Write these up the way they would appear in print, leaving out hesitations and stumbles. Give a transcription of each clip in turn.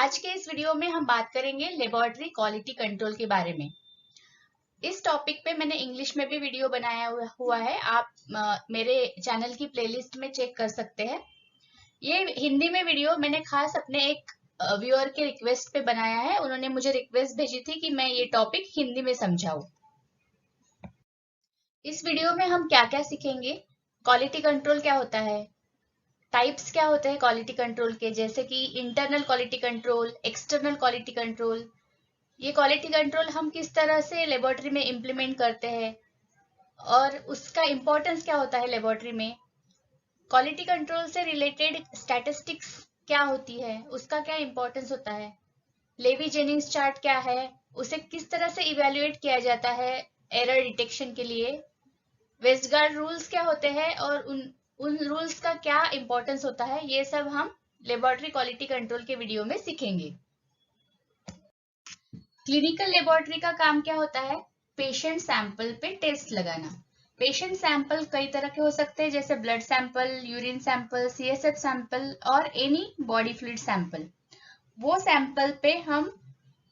आज के इस वीडियो में हम बात करेंगे लेबोरेटरी क्वालिटी कंट्रोल के बारे में। इस टॉपिक पे मैंने इंग्लिश में भी वीडियो बनाया हुआ है। आप मेरे चैनल की प्लेलिस्ट में चेक कर सकते हैं। ये हिंदी में वीडियो मैंने खास अपने एक व्यूअर के रिक्वेस्ट पे बनाया है। उन्होंने मुझे रिक्वेस्ट भेजी थी कि मैं ये टॉपिक हिंदी में समझाऊं। इस वीडियो में हम क्या क्या सीखेंगे, क्वालिटी कंट्रोल क्या होता है, टाइप्स क्या होते हैं क्वालिटी कंट्रोल के, जैसे कि internal quality control, external quality control. ये क्वालिटी कंट्रोल हम किस तरह से लेबोरेटरी में इम्प्लीमेंट करते हैं और उसका इम्पोर्टेंस क्या होता है लेबोरेटरी में। क्वालिटी कंट्रोल से रिलेटेड स्टैटिस्टिक्स क्या होती है, उसका क्या इम्पोर्टेंस होता है। लेवी जेनिंग्स चार्ट क्या है, उसे किस तरह से इवेल्युएट किया जाता है एरर डिटेक्शन के लिए। वेस्टगार्ड रूल्स क्या होते हैं और उन रूल्स का क्या इम्पोर्टेंस होता है, ये सब हम लेबोरेटरी क्वालिटी कंट्रोल के वीडियो में सीखेंगे। क्लिनिकल लेबोरेटरी का काम क्या होता है, पेशेंट सैंपल पे टेस्ट लगाना। पेशेंट सैंपल कई तरह के हो सकते हैं, जैसे blood sample, urine sample, CSF sample और एनी बॉडी फ्लूइड सैंपल। वो सैंपल पे हम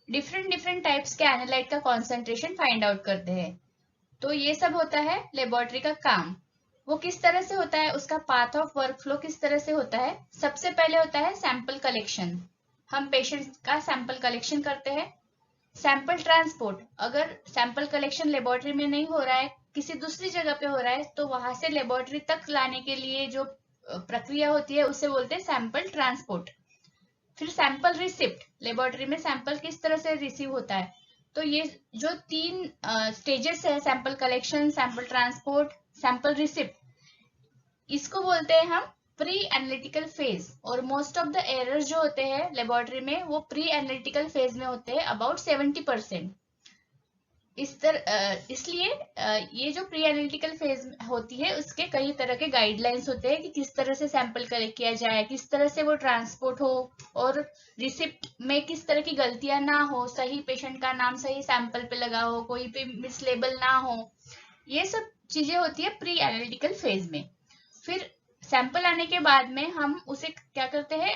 डिफरेंट टाइप्स के एनालाइट का कॉन्सेंट्रेशन फाइंड आउट करते हैं। तो ये सब होता है लेबोरेटरी का काम। वो किस तरह से होता है, उसका पाथ ऑफ वर्क फ्लो किस तरह से होता है। सबसे पहले होता है सैंपल कलेक्शन। हम पेशेंट का सैंपल कलेक्शन करते हैं। सैंपल ट्रांसपोर्ट, अगर सैंपल कलेक्शन लेबोरेटरी में नहीं हो रहा है, किसी दूसरी जगह पे हो रहा है, तो वहां से लेबोरेटरी तक लाने के लिए जो प्रक्रिया होती है उसे बोलते हैं सैंपल ट्रांसपोर्ट। फिर सैंपल रिसिप्ट, लेबोरेटरी में सैंपल किस तरह से रिसीव होता है। तो ये जो तीन स्टेजेस है, sample collection, sample transport, sample receipt, इसको बोलते हैं हम प्री एनालिटिकल फेज। और मोस्ट ऑफ द एरर्स जो होते हैं लेबोरेटरी में वो प्री एनालिटिकल फेज में होते हैं, अबाउट 70%। इसलिए ये जो प्री एनालिटिकल फेज होती है उसके कई तरह के गाइडलाइंस होते हैं कि किस तरह से सैंपल कलेक्ट किया जाए, किस तरह से वो ट्रांसपोर्ट हो और रिसिप्ट में किस तरह की गलतियां ना हो, सही पेशेंट का नाम सही सैंपल पे लगा हो, कोई पे मिसलेबल ना हो। ये सब चीजें होती है प्री एनालिटिकल फेज में। फिर सैंपल आने के बाद में हम उसे क्या करते हैं,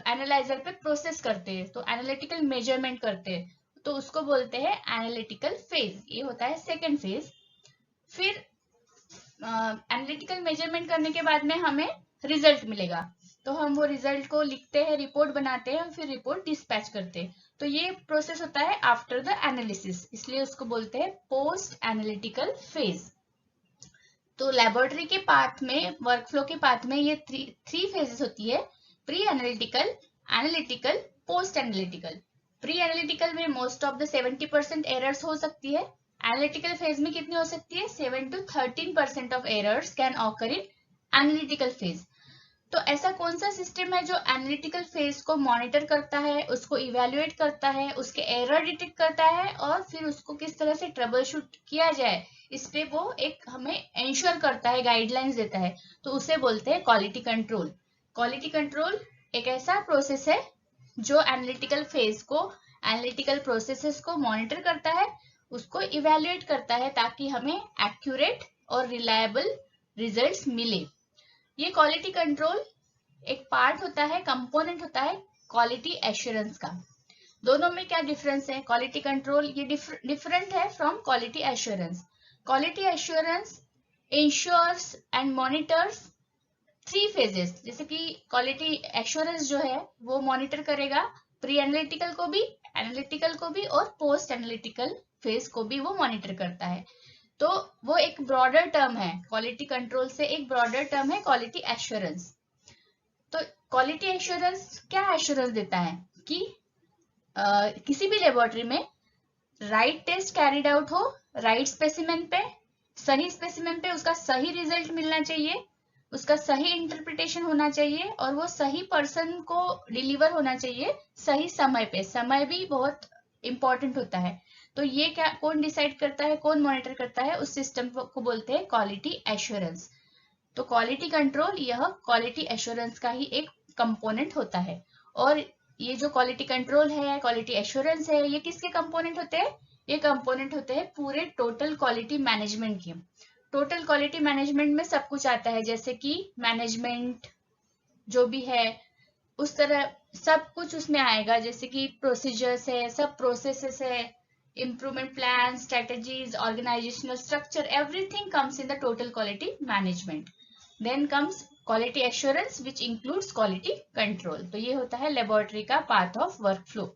एनालाइजर पे प्रोसेस करते हैं, तो एनालिटिकल मेजरमेंट करते हैं, तो उसको बोलते हैं एनालिटिकल फेज। ये होता है सेकेंड फेज। फिर एनालिटिकल मेजरमेंट करने के बाद में हमें रिजल्ट मिलेगा, तो हम वो रिजल्ट को लिखते हैं, रिपोर्ट बनाते हैं, फिर रिपोर्ट डिस्पैच करते हैं। तो ये प्रोसेस होता है आफ्टर द एनालिसिस, इसलिए उसको बोलते हैं पोस्ट एनालिटिकल फेज। तो लेबोरेटरी के पाथ में, वर्कफ्लो के पाथ में ये थ्री फेजेस होती है, pre analytical, analytical, post analytical. Pre analytical में मोस्ट ऑफ द 70% एरर्स हो सकती है। एनालिटिकल फेज में कितनी हो सकती है, 7 to 13% of errors can occur in analytical phase. तो ऐसा कौन सा सिस्टम है जो एनालिटिकल फेज को मॉनिटर करता है, उसको इवेल्युएट करता है, उसके एरर डिटेक्ट करता है और फिर उसको किस तरह से ट्रबल शूट किया जाए, इस पे वो एक हमें इंश्योर करता है, गाइडलाइंस देता है, तो उसे बोलते हैं क्वालिटी कंट्रोल। क्वालिटी कंट्रोल एक ऐसा प्रोसेस है जो एनालिटिकल फेज को, एनालिटिकल प्रोसेसेस को मॉनिटर करता है, उसको इवेल्युएट करता है, ताकि हमें एक्यूरेट और रिलायबल रिजल्ट्स मिले। ये क्वालिटी कंट्रोल एक पार्ट होता है, कंपोनेंट होता है क्वालिटी एश्योरेंस का। दोनों में क्या डिफरेंस है, क्वालिटी कंट्रोल ये डिफरेंट है from quality assurance. Quality assurance ensures and monitors three phases, जैसे कि क्वालिटी एश्योरेंस जो है वो मॉनिटर करेगा प्री एनालिटिकल को भी और पोस्ट एनालिटिकल फेज को भी वो मॉनिटर करता है। तो वो एक ब्रॉडर टर्म है, क्वालिटी कंट्रोल से एक ब्रॉडर टर्म है क्वालिटी एश्योरेंस। तो क्वालिटी एश्योरेंस क्या एश्योरेंस देता है कि किसी भी लेबोरेटरी में राइट टेस्ट कैरिड आउट हो, राइट स्पेसिमेन पे, सही स्पेसिमेन पे उसका सही रिजल्ट मिलना चाहिए, उसका सही इंटरप्रिटेशन होना चाहिए और वो सही पर्सन को डिलीवर होना चाहिए सही समय पे। समय भी बहुत इंपॉर्टेंट होता है। तो ये क्या कौन डिसाइड करता है, कौन मॉनिटर करता है, उस सिस्टम को बोलते हैं क्वालिटी एश्योरेंस। तो क्वालिटी कंट्रोल यह क्वालिटी एश्योरेंस का ही एक कंपोनेंट होता है। और ये जो क्वालिटी कंट्रोल है, क्वालिटी एश्योरेंस है, ये किसके कंपोनेंट होते हैं, ये कंपोनेंट होते हैं पूरे टोटल क्वालिटी मैनेजमेंट के। टोटल क्वालिटी मैनेजमेंट में सब कुछ आता है, जैसे कि मैनेजमेंट जो भी है उस तरह सब कुछ उसमें आएगा, जैसे कि प्रोसीजर्स है, सब प्रोसेसेस है, improvement plan, strategies, organisational structure, everything comes in the total quality management. Then comes quality assurance which includes quality control. तो ये होता है लेबोरेटरी का पाथ ऑफ वर्क फ्लो.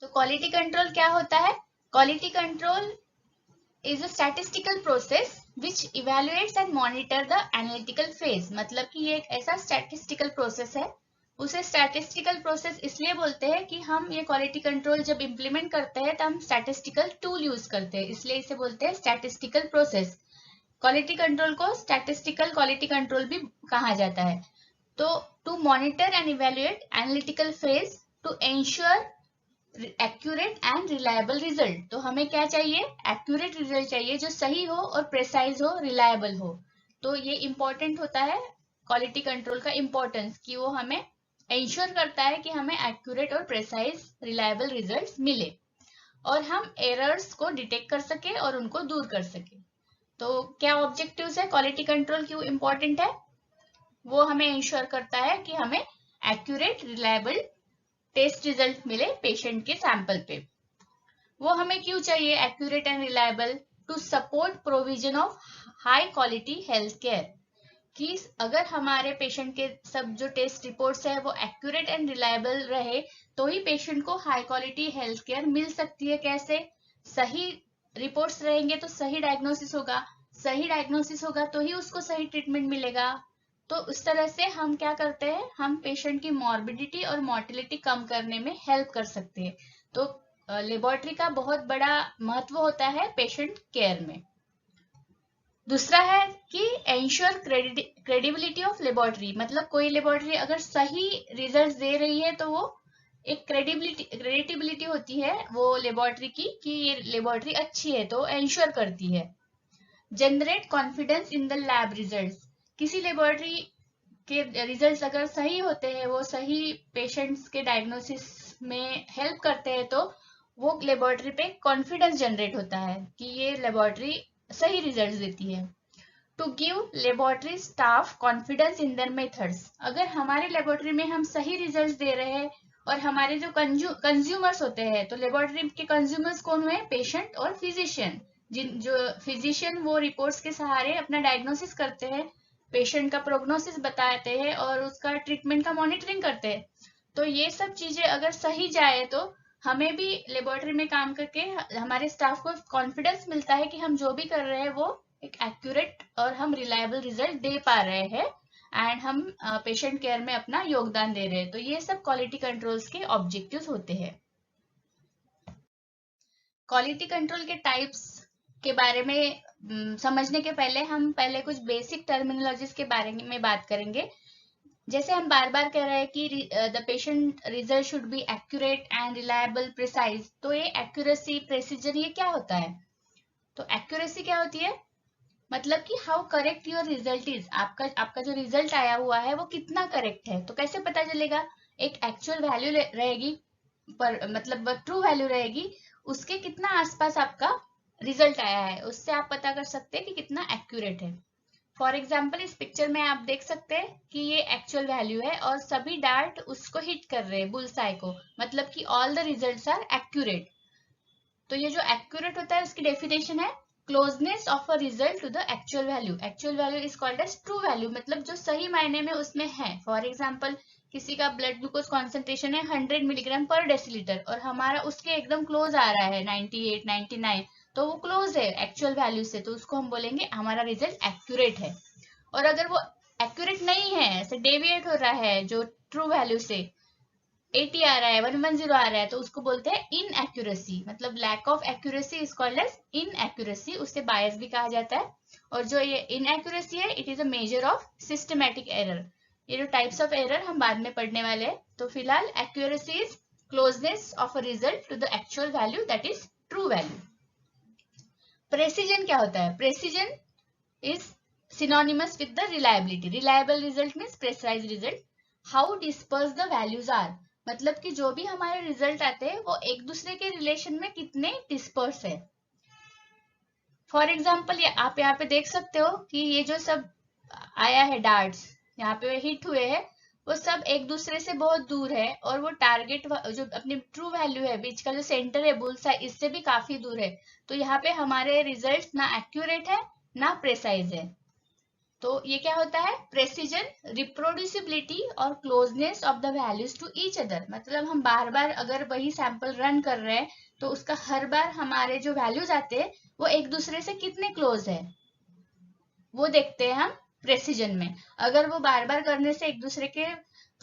तो क्वालिटी कंट्रोल क्या होता है? Quality control is a statistical process which evaluates and monitor the analytical phase. मतलब कि ये एक ऐसा statistical process है. उसे statistical process इसलिए बोलते हैं कि हम ये quality control जब implement करते हैं तो हम statistical tool use करते हैं, इसलिए इसे बोलते हैं statistical process. Quality control को statistical quality control भी कहा जाता है. तो to monitor and evaluate analytical phase to ensure accurate and reliable result. तो हमें क्या चाहिए? एक्यूरेट रिजल्ट चाहिए जो सही हो और प्रेसाइज हो, रिलायबल हो. तो ये इंपॉर्टेंट होता है क्वालिटी कंट्रोल का इंपॉर्टेंस, कि वो हमें इंश्योर करता है कि हमें एक्यूरेट और प्रेसाइज रिलायबल रिजल्ट्स मिले और हम एरर्स को डिटेक्ट कर सके और उनको दूर कर सके. तो क्या ऑब्जेक्टिव्स है? क्वालिटी कंट्रोल क्यों इंपॉर्टेंट है? वो हमें इंश्योर करता है कि हमें एक्यूरेट, रिलायबल टेस्ट रिजल्ट मिले पेशेंट के सैंपल पे. वो हमें क्यों चाहिए accurate and reliable? To support provision of high quality health care. कि अगर हमारे पेशेंट के सब जो टेस्ट रिपोर्ट्स है वो एक्यूरेट एंड रिलायबल रहे तो ही पेशेंट को हाई क्वालिटी हेल्थ केयर मिल सकती है. कैसे? सही रिपोर्ट्स रहेंगे तो सही डायग्नोसिस होगा, सही डायग्नोसिस होगा तो ही उसको सही ट्रीटमेंट मिलेगा. तो उस तरह से हम क्या करते हैं? हम पेशेंट की मॉर्बिडिटी और मोर्टिलिटी कम करने में हेल्प कर सकते हैं. तो लेबोरेटरी का बहुत बड़ा महत्व होता है पेशेंट केयर में. दूसरा है कि एंश्योर क्रेडिबिलिटी ऑफ लेबोरेटरी. मतलब कोई लेबोरेटरी अगर सही रिजल्ट्स दे रही है तो वो एक क्रेडिबिलिटी होती है वो लेबोरेटरी की, कि ये लेबोरेटरी अच्छी है, तो एंश्योर करती है. Generate confidence in the lab results. किसी लेबोरेटरी के रिजल्ट्स अगर सही होते हैं, वो सही पेशेंट्स के डायग्नोसिस में हेल्प करते हैं, तो वो लेबोरेटरी पे कॉन्फिडेंस जनरेट होता है कि ये लेबोरेटरी सही रिजल्ट्स देती है. To give laboratory staff confidence in their methods. अगर हमारे लेबोरेटरी में हम सही रिजल्ट्स दे रहे हैं और हमारे जो कंज्यूमर्स होते हैं, तो लेबोरेटरी के कंज्यूमर्स कौन हुए? पेशेंट और फिजिशियन. जो फिजिशियन वो रिपोर्ट्स के सहारे अपना डायग्नोसिस करते हैं, पेशेंट का प्रोग्नोसिस बताते हैं और उसका ट्रीटमेंट का मॉनिटरिंग करते हैं. तो ये सब चीजें अगर सही जाए तो हमें भी लेबोरेटरी में काम करके हमारे स्टाफ को कॉन्फिडेंस मिलता है कि हम जो भी कर रहे हैं वो एक एक्यूरेट और हम रिलायबल रिजल्ट दे पा रहे हैं एंड हम पेशेंट केयर में अपना योगदान दे रहे हैं. तो ये सब क्वालिटी कंट्रोल्स के ऑब्जेक्टिव्स होते हैं. क्वालिटी कंट्रोल के टाइप्स के बारे में समझने के पहले हम पहले कुछ बेसिक टर्मिनोलॉजीज के बारे में बात करेंगे. जैसे हम बार बार कह रहे हैं कि the patient result should be accurate and reliable, precise. तो ये एक्यूरेसी, प्रेसिजन, ये क्या होता है? तो एक्यूरेसी क्या होती है? मतलब कि how correct your result is. आपका जो रिजल्ट आया हुआ है वो कितना करेक्ट है. तो कैसे पता चलेगा? एक एक्चुअल वैल्यू रहेगी, पर मतलब ट्रू वैल्यू रहेगी, उसके कितना आसपास आपका रिजल्ट आया है, उससे आप पता कर सकते हैं कि कितना एक्यूरेट है. फॉर एग्जाम्पल इस पिक्चर में आप देख सकते हैं कि ये एक्चुअल वैल्यू है और सभी डार्ट उसको हिट कर रहे हैं, बुलसाई को. मतलब कि all the results are accurate. तो ये जो एक्यूरेट होता है उसकी डेफिनेशन है closeness of a result to the actual value. Actual value is called as true value. मतलब जो सही मायने में उसमें है. फॉर एग्जाम्पल किसी का ब्लड ग्लूकोज कॉन्सेंट्रेशन है 100 मिलीग्राम पर डेसीलीटर और हमारा उसके एकदम क्लोज आ रहा है 98, 99, तो वो क्लोज है एक्चुअल वैल्यू से, तो उसको हम बोलेंगे हमारा रिजल्ट एक्यूरेट है. और अगर वो एक्यूरेट नहीं है, ऐसे डेविएट हो रहा है जो ट्रू वैल्यू से, 80 आ रहा है, 110 आ रहा है, तो उसको बोलते हैं इनएक्यूरेसी. मतलब lack of accuracy is called as inaccuracy. उससे बायस भी कहा जाता है. और जो ये इनएक्यूरेसी है, it is a measure of systematic error. ये जो टाइप्स ऑफ एरर हम बाद में पढ़ने वाले हैं. तो फिलहाल accuracy is closeness of a result to the actual value, that is true value. Precision क्या होता है? Precision is synonymous with the reliability. Reliable result means precise result. How disperse the values are. मतलब कि जो भी हमारे result आते हैं वो एक दूसरे के रिलेशन में कितने डिस्पर्स है. फॉर एग्जाम्पल आप यहाँ पे देख सकते हो कि ये जो सब आया है डार्ट्स यहाँ पे हिट हुए हैं, वो सब एक दूसरे से बहुत दूर है और वो टारगेट जो अपनी ट्रू वैल्यू है, बीच का जो सेंटर है बुल्स आई, इससे भी काफी दूर है। तो यहाँ पे हमारे रिजल्ट ना एक्यूरेट है ना प्रेसाइज है। तो ये क्या होता है, प्रेसिजन, रिप्रोड्यूसिबिलिटी और closeness of the values to each other. मतलब हम बार बार अगर वही सैंपल रन कर रहे हैं तो उसका हर बार हमारे जो वैल्यूज आते हैं वो एक दूसरे से कितने क्लोज है वो देखते हैं हम प्रेसिजन में। अगर वो बार बार करने से एक दूसरे के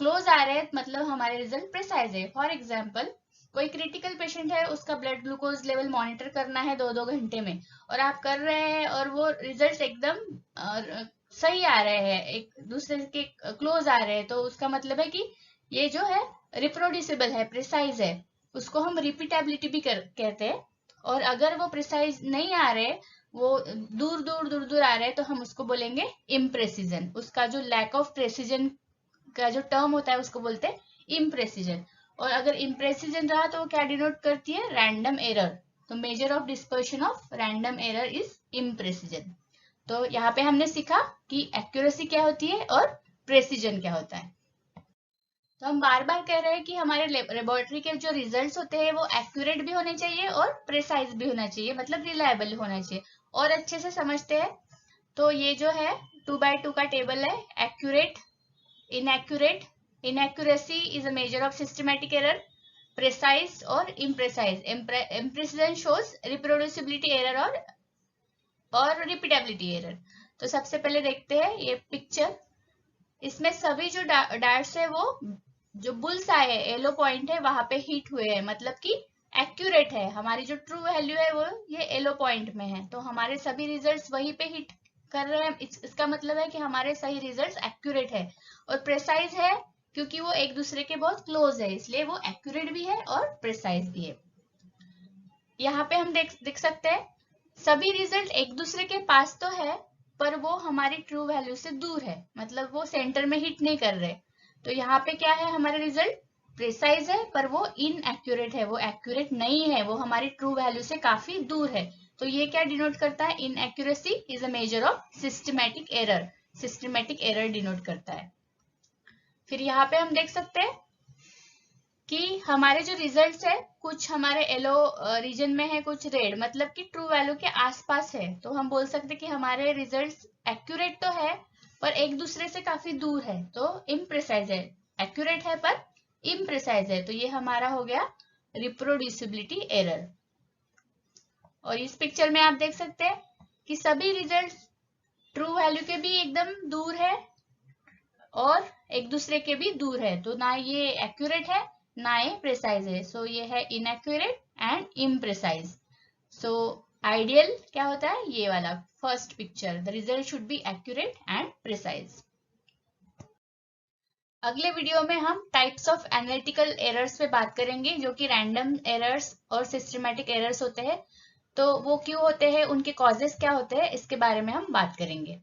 क्लोज आ रहे हैं मतलब हमारे रिजल्ट प्रेसाइज है। फॉर एग्जाम्पल, कोई क्रिटिकल पेशेंट है, उसका ब्लड ग्लूकोज लेवल मॉनिटर करना है 2-2 घंटे में, और आप कर रहे हैं और वो रिजल्ट एकदम सही आ रहे हैं, एक दूसरे के क्लोज आ रहे हैं, तो उसका मतलब है कि ये जो है रिप्रोड्यूसिबल है, प्रिसाइज है। उसको हम रिपीटेबिलिटी भी कहते हैं। और अगर वो प्रिसाइज नहीं आ रहे, वो दूर दूर दूर दूर आ रहे हैं, तो हम उसको बोलेंगे इम्प्रेसिजन। उसका जो लैक ऑफ प्रेसिजन का जो टर्म होता है उसको बोलते हैं इम्प्रेसिजन। और अगर इम्प्रेसिजन रहा तो वो क्या डिनोट करती है, रैंडम एरर। तो measure of dispersion of random error is imprecision. तो यहाँ पे हमने सीखा कि एक्यूरेसी क्या होती है और प्रेसिजन क्या होता है। तो हम बार बार कह रहे हैं कि हमारे लेबोरेटरी के जो रिजल्ट्स होते हैं वो एक्यूरेट भी होने चाहिए और प्रिसाइज भी होना चाहिए, मतलब रिलायबल होना चाहिए। और अच्छे से समझते हैं तो ये जो है 2x2 का टेबल है, accurate, inaccurate, inaccuracy is a measure of systematic error, precise और इम्प्रेसाइज। इम्प्रेसिजन शोज रिप्रोड्यूसिबिलिटी एरर और रिपीटेबिलिटी एरर। तो सबसे पहले देखते हैं ये पिक्चर। इसमें सभी जो डार्ट्स है वो जो बुल्स आए है, येलो पॉइंट है, वहां पे हिट हुए हैं, मतलब कि एक्यूरेट है। हमारी जो ट्रू वैल्यू है वो ये येलो पॉइंट में है, तो हमारे सभी रिजल्ट्स वहीं पे हिट कर रहे हैं। इसका मतलब है कि हमारे सही रिजल्ट्स एक्यूरेट है। और प्रेसाइज है क्योंकि वो एक दूसरे के बहुत क्लोज है, इसलिए वो एक्यूरेट भी है और प्रेसाइज भी है। यहाँ पे हम देख सकते हैं सभी रिजल्ट एक दूसरे के पास तो है, पर वो हमारी ट्रू वैल्यू से दूर है, मतलब वो सेंटर में हिट नहीं कर रहे। तो यहाँ पे क्या है, हमारे रिजल्ट प्रिसाइज है पर वो इनएक्यूरेट है, वो एक्यूरेट नहीं है, वो हमारी ट्रू वैल्यू से काफी दूर है। तो ये क्या डिनोट करता है, inaccuracy is a measure of systematic error. Systematic error denote करता है। फिर यहाँ पे हम देख सकते हैं कि हमारे जो रिजल्ट्स है कुछ हमारे येलो रीजन में है, कुछ रेड, मतलब कि ट्रू वैल्यू के आसपास है। तो हम बोल सकते हैं कि हमारे रिजल्ट्स एक्यूरेट तो है पर एक दूसरे से काफी दूर है, तो इम्प्रिसाइज है। एक्यूरेट है पर इम्प्रिसाइज है, तो ये हमारा हो गया रिप्रोड्यूसिबिलिटी एरर। और इस पिक्चर में आप देख सकते हैं कि सभी रिजल्ट्स ट्रू वैल्यू के भी एकदम दूर है और एक दूसरे के भी दूर है, तो ना ये एक्यूरेट है ना ये प्रिसाइज है। सो ये है इनएक्यूरेट एंड इम्प्रिसाइज। सो आइडियल क्या होता है, ये वाला first picture, the result should be accurate and precise. अगले वीडियो में हम टाइप्स ऑफ एनालिटिकल एरर्स पे बात करेंगे, जो कि रैंडम एरर्स और सिस्टमैटिक एरर्स होते हैं। तो वो क्यों होते हैं, उनके कॉजेस क्या होते हैं, इसके बारे में हम बात करेंगे।